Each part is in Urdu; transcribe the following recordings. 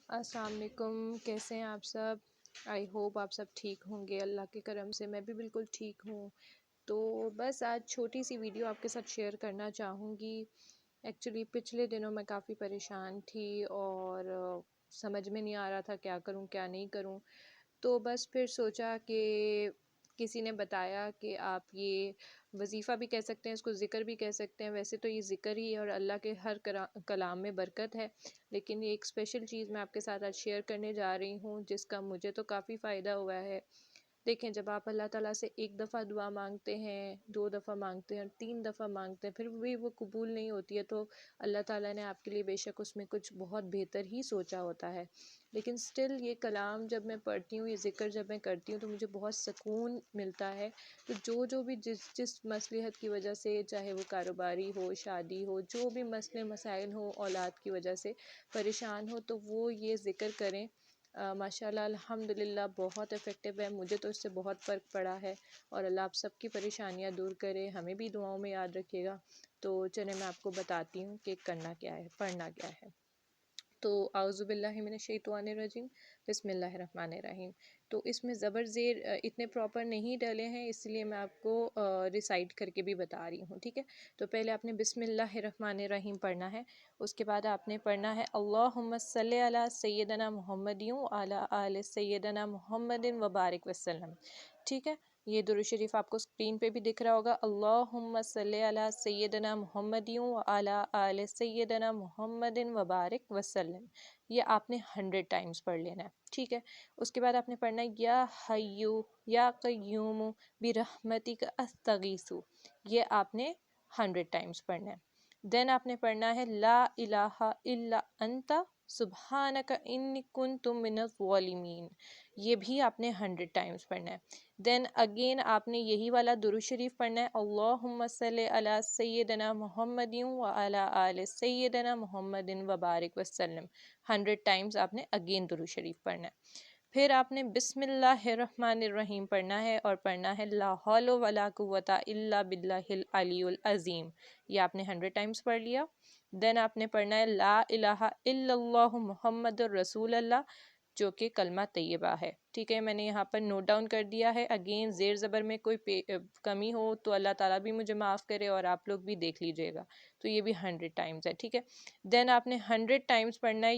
السلام علیکم، کیسے ہیں آپ سب؟ آئی ہوپ آپ سب ٹھیک ہوں گے، اللہ کے کرم سے میں بھی بالکل ٹھیک ہوں۔ تو بس آج چھوٹی سی ویڈیو آپ کے ساتھ شیئر کرنا چاہوں گی۔ ایکچولی پچھلے دنوں میں کافی پریشان تھی اور سمجھ میں نہیں آ رہا تھا کیا کروں کیا نہیں کروں، تو بس پھر سوچا کہ کسی نے بتایا کہ آپ یہ وظیفہ بھی کہہ سکتے ہیں، اس کو ذکر بھی کہہ سکتے ہیں۔ ویسے تو یہ ذکر ہی ہے اور اللہ کے ہر کلام میں برکت ہے، لیکن یہ ایک اسپیشل چیز میں آپ کے ساتھ آج شیئر کرنے جا رہی ہوں جس کا مجھے تو کافی فائدہ ہوا ہے۔ دیکھیں، جب آپ اللہ تعالیٰ سے ایک دفعہ دعا مانگتے ہیں، 2 دفعہ مانگتے ہیں، 3 دفعہ مانگتے ہیں، پھر بھی وہ قبول نہیں ہوتی ہے، تو اللہ تعالیٰ نے آپ کے لیے بے شک اس میں کچھ بہت بہتر ہی سوچا ہوتا ہے۔ لیکن سٹل یہ کلام جب میں پڑھتی ہوں، یہ ذکر جب میں کرتی ہوں، تو مجھے بہت سکون ملتا ہے۔ تو جو بھی جس مصلحت کی وجہ سے، چاہے وہ کاروباری ہو، شادی ہو، جو بھی مسئلے مسائل ہو، اولاد کی وجہ سے پریشان ہو، تو وہ یہ ذکر کریں۔ ماشاءاللہ الحمدللہ بہت افیکٹو ہے، مجھے تو اس سے بہت فرق پڑا ہے، اور اللہ آپ سب کی پریشانیاں دور کرے، ہمیں بھی دعاؤں میں یاد رکھے گا۔ تو چلیں میں آپ کو بتاتی ہوں کہ کرنا کیا ہے، پڑھنا کیا ہے۔ تو اعوذ باللہ من الشیطان الرجیم، بسم اللہ الرحمن الرحیم۔ تو اس میں زبر زیر اتنے پراپر نہیں ڈلے ہیں، اس لیے میں آپ کو ریسائٹ کر کے بھی بتا رہی ہوں، ٹھیک ہے؟ تو پہلے آپ نے بسم اللہ الرحمن الرحیم پڑھنا ہے، اس کے بعد آپ نے پڑھنا ہے اللہم صلی علی سیدنا محمد وعلی آل سیدنا محمد وبارک وسلم، ٹھیک ہے؟ یہ درود شریف آپ کو اسکرین پہ بھی دکھ رہا ہوگا، اللہم صلی علی سیدنا محمد وعلی آل سیدنا محمد وبارک وسلم۔ یہ آپ نے 100 ٹائمز پڑھ لینا ہے، ٹھیک ہے؟ اس کے بعد آپ نے پڑھنا ہے یا حیو یا قیوم برحمتک استغیث، یہ آپ نے 100 ٹائمز پڑھنا ہے۔ دین آپ نے پڑھنا ہے لا الہ الا انت سبحانک انی کنت من الظالمین، یہ بھی آپ نے 100 ٹائمز پڑھنا ہے۔ دین اگین آپ نے یہی والا درود شریف پڑھنا ہے، اللہم صلی علی سیدنا محمد وعلی آل سیدنا محمد وبارک وسلم، 100 ٹائمز آپ نے اگین درود شریف پڑھنا ہے۔ پھر آپ نے بسم اللہ الرحمن الرحیم پڑھنا ہے، اور پڑھنا ہے لا حول ولا قوۃ الا باللہ العلی العظیم، یہ آپ نے 100 ٹائمز پڑھ لیا۔ دین آپ نے پڑھنا ہے لا الہ الا اللہ محمد الرسول اللہ، جو کہ کلمہ طیبہ ہے، ٹھیک ہے؟ میں نے یہاں پر نوٹ ڈاؤن کر دیا ہے، اگین زیر زبر میں کوئی کمی ہو تو اللہ تعالیٰ بھی مجھے معاف کرے اور آپ لوگ بھی دیکھ لیجئے گا۔ تو یہ بھی 100 ٹائمز ہے، ٹھیک ہے؟ دین آپ نے 100 ٹائمز پڑھنا ہے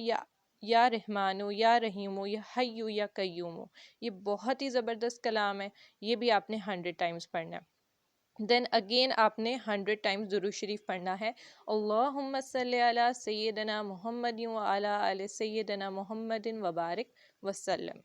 یا رحمانو یا رحیمو یا حیو یا قیومو، یہ بہت ہی زبردست کلام ہے، یہ بھی آپ نے 100 ٹائمز پڑھنا ہے۔ دین اگین آپ نے 100 ٹائمز درود شریف پڑھنا ہے، اللہم صلی علی سیدنا محمد وعلی آل سیدنا محمد وبارک وسلم۔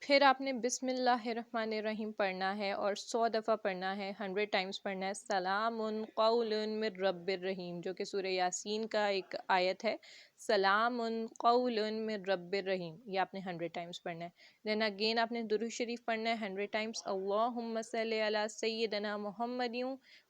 پھر آپ نے بسم اللہ الرحمن الرحیم پڑھنا ہے اور 100 دفعہ پڑھنا ہے، 100 ٹائمز پڑھنا ہے، سلام قول من رب الرحیم، جو کہ سورہ یاسین کا ایک آیت ہے، سلام قول من رب الرحیم، یہ آپ نے 100 ٹائمز پڑھنا ہے۔ دین اگین آپ نے درود شریف پڑھنا ہے 100 ٹائمز، اللہم صلی علی سیدنا محمد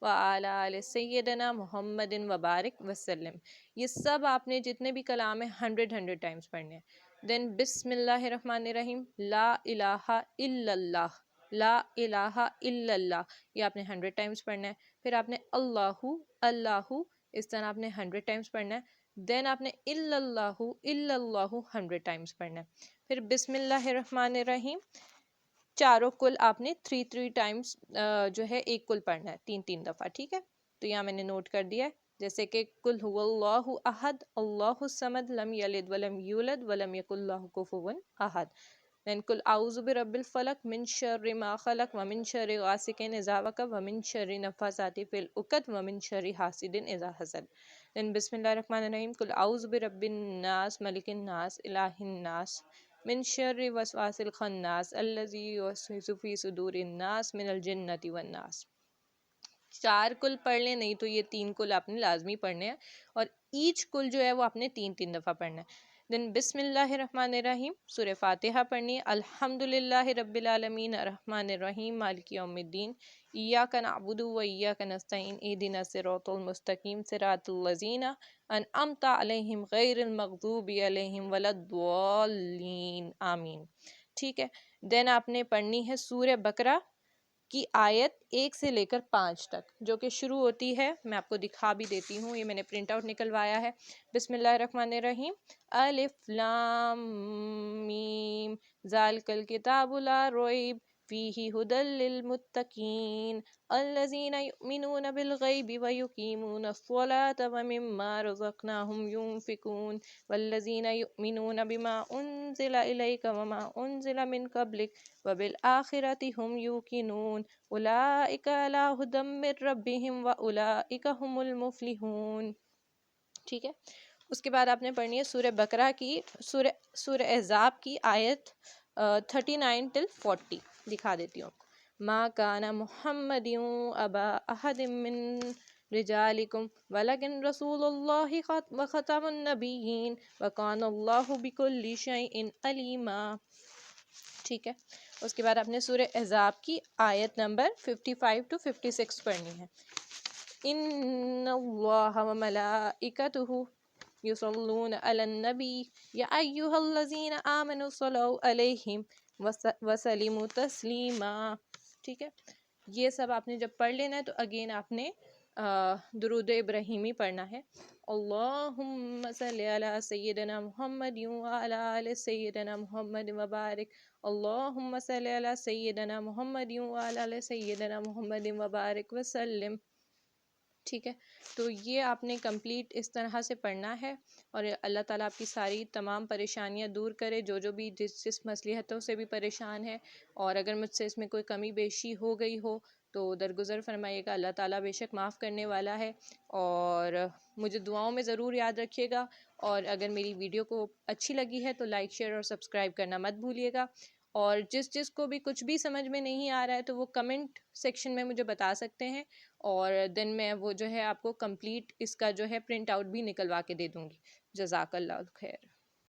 وعلی آل سیدنا محمد وبارک وسلم، یہ سب آپ نے جتنے بھی کلام ہیں 100 ٹائمز پڑھنے ہیں۔ دین بسم اللہ الرحمن الرحیم، لا الہ الا اللہ، لا الہ الا اللہ، یہ آپ نے 100 ٹائمز پڑھنا ہے۔ پھر آپ نے اللہ اللہ، اس طرح آپ نے 100 ٹائمز پڑھنا ہے۔ دین آپ نے الا اللہ 100 ٹائمز پڑھنا ہے۔ پھر بسم اللہ الرحمن الرحیم چاروں کل آپ نے 3 ٹائمز جو ہے ایک کل پڑھنا ہے، 3 دفعہ، ٹھیک ہے؟ تو یہاں میں نے نوٹ کر دیا ہے، جیسے کہ قل هو اللہ احد اللہ الصمد لم یلد ولم یولد ولم یکن لہ کفوا احد۔ دین قل اعوذ برب الفلق من شر ما خلق ومن شر غاسق اذا وقب ومن شر النفاثات فی العقد ومن شر حاسد اذا حسد۔ دین بسم اللہ الرحمن الرحیم قل اعوذ برب الناس ملک الناس الہ الناس من شر وسواس الخناس الذی یوسوس فی صدور الناس من الجنۃ والناس۔ 4 کل پڑھ لیں، نہیں تو یہ 3 کل آپ نے لازمی پڑھنے ہیں، اور ایچ کل جو ہے وہ آپ نے 3 دفعہ پڑھنا ہے۔ دن بسم اللہ الرحمن الرحیم سورہ فاتحہ پڑھنی ہے، الحمدللہ رب العالمین الرحمن الرحیم مالک یوم الدین، ایاک نعبد و ایاک نستعین اہدنا الصراط المستقیم صراط الذین انعمت علیہم غیر المغضوب علیہم ولا الضالین آمین، ٹھیک ہے؟ دین آپ نے پڑھنی ہے سورہ بقرہ کی آیت 1 سے لے کر 5 تک، جو کہ شروع ہوتی ہے، میں آپ کو دکھا بھی دیتی ہوں، یہ میں نے پرنٹ آؤٹ نکلوایا ہے۔ بسم اللہ الرحمن الرحیم۔ الف لام میم ذالک الکتاب لا ریب فیہ ھدی للمتقین الذین یؤمنون بالغیب ویقیمون الصلاة ومما رزقناہم ینفقون والذین یؤمنون بما انزل الیک وما انزل من قبلک وبالآخرۃ ہم یوقنون اولئک علی ھدی من ربہم واولئک ہم المفلحون۔ ٹھیک ہے، اس کے بعد آپ نے پڑھنی ہے سورہ بقرہ کی، سورہ احزاب کی آیت 39 till 40 دکھا دیتی ہوں۔ ما کان محمد ابا احد من رجالکم ولکن رسول اللہ وخاتم النبیین وکان اللہ بکل شیء علیما۔ ٹھیک ہے، اس کے بعد آپ نے سورہ احزاب کی آیت نمبر 55 to 56 پڑھنی ہے۔ ان اللہ وملائکتہ یصلون علی النبی یا ایھا الذین آمنوا صلوا علیہ وسلموا تسلیما۔ ٹھیک ہے، یہ سب آپ نے جب پڑھ لینا ہے تو اگین آپ نے درود ابراہیمی پڑھنا ہے۔ اللہم صلی علی سیدنا محمد وعلی آل سیدنا محمد وبارک اللہم صلی علی سیدنا محمد وعلی آل سیدنا محمد وبارک وسلم۔ ٹھیک ہے، تو یہ آپ نے کمپلیٹ اس طرح سے پڑھنا ہے، اور اللہ تعالیٰ آپ کی ساری تمام پریشانیاں دور کرے، جو بھی جس مصلحتوں سے بھی پریشان ہے، اور اگر مجھ سے اس میں کوئی کمی بیشی ہو گئی ہو تو درگزر فرمائیے گا، اللہ تعالیٰ بے شک معاف کرنے والا ہے، اور مجھے دعاؤں میں ضرور یاد رکھیے گا، اور اگر میری ویڈیو کو اچھی لگی ہے تو لائک شیئر اور سبسکرائب کرنا مت بھولیے گا، اور جس کو بھی کچھ بھی سمجھ میں نہیں آ رہا ہے تو وہ کمنٹ سیکشن میں مجھے بتا سکتے ہیں، اور دن میں وہ جو ہے آپ کو کمپلیٹ اس کا جو ہے پرنٹ آؤٹ بھی نکلوا کے دے دوں گی۔ جزاک اللہ خیر۔